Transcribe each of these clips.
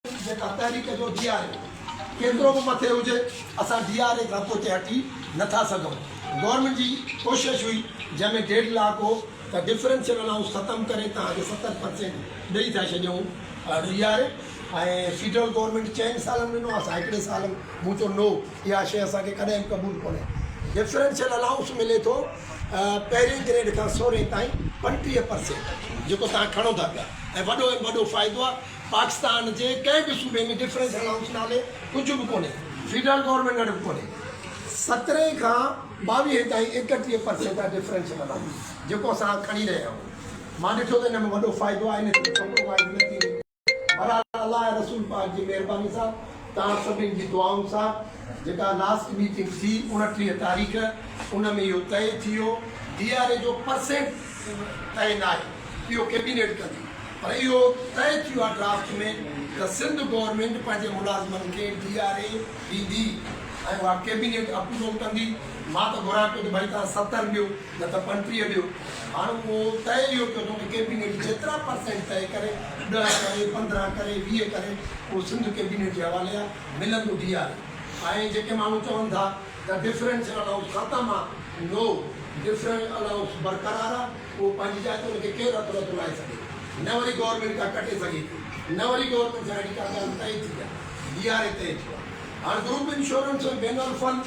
जेका तहरीक जो DRA केतिरो बि मथे हुजे असां DRA खां पोइ हटी नथा सघूं। गवर्नमेंट जी कोशिशि हुई जंहिंमें 1.5 लाख हो त डिफरेंशियल अलाउंस ख़तमु करे तव्हांखे 70% ॾेई था छॾियूं DRA। ऐं फेडरल गवर्नमेंट 4 सालनि ॾिनो, असां हिकिड़े साल मूं चयो नो, इहा शइ असांखे कॾहिं क़बूल कोन्हे। डिफरेंशियल अलाउंस मिले थो पहिरें ग्रेड खां 16 ताईं 35% जेको तव्हां खणो था पिया, ऐं वॾो ऐं वॾो फ़ाइदो आहे। पाकिस्तान जे कंहिं बि सूबे में डिफरेंशियल अलाउंस नाले कुझु बि कोन्हे, फेडरल गवर्नमेंट वटि बि कोन्हे। 17 खां 22 ताईं 31% आहे डिफरेंशियल अलाउंस जेको असां खणी रहिया आहियूं। मां ॾिठो त हिन में वॾो फ़ाइदो आहे, इन ते कॉम्प्रोमाइज़ न थी। पर अलाह रसूल पाक जी महिरबानी सां तव्हां सभिनी जी दुआउनि सां जेका लास्ट मीटिंग थी 29 तारीख़, उन में इहो तय थी वियो। DRA जो परसेंट तय न आहे, इहो कैबिनेट कंदी, पर इहो तय थी वियो आहे ड्राफ्ट में त सिंध गवर्नमेंट पंहिंजे मुलाज़िमनि खे DRA ॾींदी ऐं उहा कैबिनेट अप्रूवल कंदी। मां त घुरां पियो त भई तव्हां 70 ॾियो न त 35 ॾियो। हाणे उहो तय इहो कयो त कैबिनेट जेतिरा परसेंट तय करे, 10 करे, 15 करे, 20 करे, उहो सिंध कैबिनेट जे हवाले आहे, मिलंदो DRA। ऐं जेके माण्हू चवनि था त डिफरेंशियल अलाउंस ख़तमु आहे, नो, डिफरेंशियल अलाउंस बरक़रार आहे। उहो पंहिंजी जाइ ते उनखे केरु हथु नथो लाहे सघे, न वरी गवर्नमेंट खां कटे सघे, न वरी गवर्नमेंट सां अहिड़ी का ॻाल्हि तय थी आहे, DRA तय थियो आहे। हाणे ग्रुप इंश्योरेंस ऐं बैनुल फंड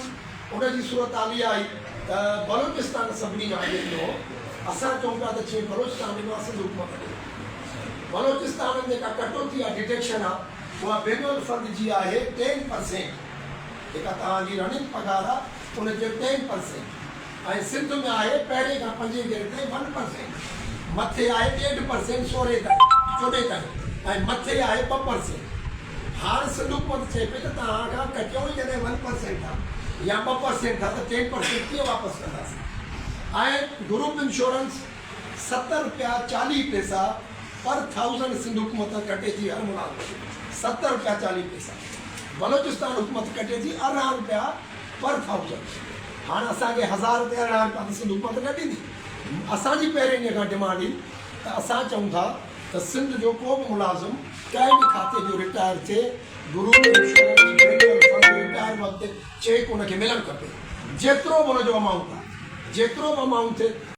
उनजी सूरत हाल इहा आई त बलोचिस्तान सभिनी खां अॻे ॾिनो। असां चऊं पिया त जीअं बलोचिस्तान ॾिनो आहे, सिंध हुकूमत ॾिनो। बलोचिस्तान में जेका कटौती आहे, डिटेक्शन आहे, उहा बैनुल फंड जी आहे 10%, जेका तव्हांजी रनिंग पघार आहे उनजे 10%। ऐं सिंध में आहे पहिरें खां 5 ग्रेड ताईं 1%, मथे आहे 1.5% 16 ताईं 14 ताईं, ऐं मथे आहे 2%। हाणे सिंध हुकूमत चए पई त तव्हां खां कटियो ई जॾहिं 1% आहे या 2% आहे त 10% कीअं वापसि कंदासीं। ऐं ग्रुप इंश्योरेंस 70 रुपया 40 पैसा पर 1000 सिंध हुकूमत कटे थी हर मुलाज़िम, 70 रुपया 40 पैसा। बलोचिस्तान हुकूमत कटे थी 18 रुपया पर 1000। हाणे असांखे 1000 रुपया 18 रुपया त सिंध हुकूमत कटींदी। असांजी पहिरें ॾींहं खां डिमांड हुई त असां चऊं था त सिंध जो को बि मुलाज़िम कंहिं बि खाते जो रिटायर थिए, ग्रुप इंश्योरेंस रिटायर वक़्तु चेक उनखे मिलणु खपे, जेतिरो बि उनजो अमाउंट आहे, जेतिरो बि अमाउंट थिए।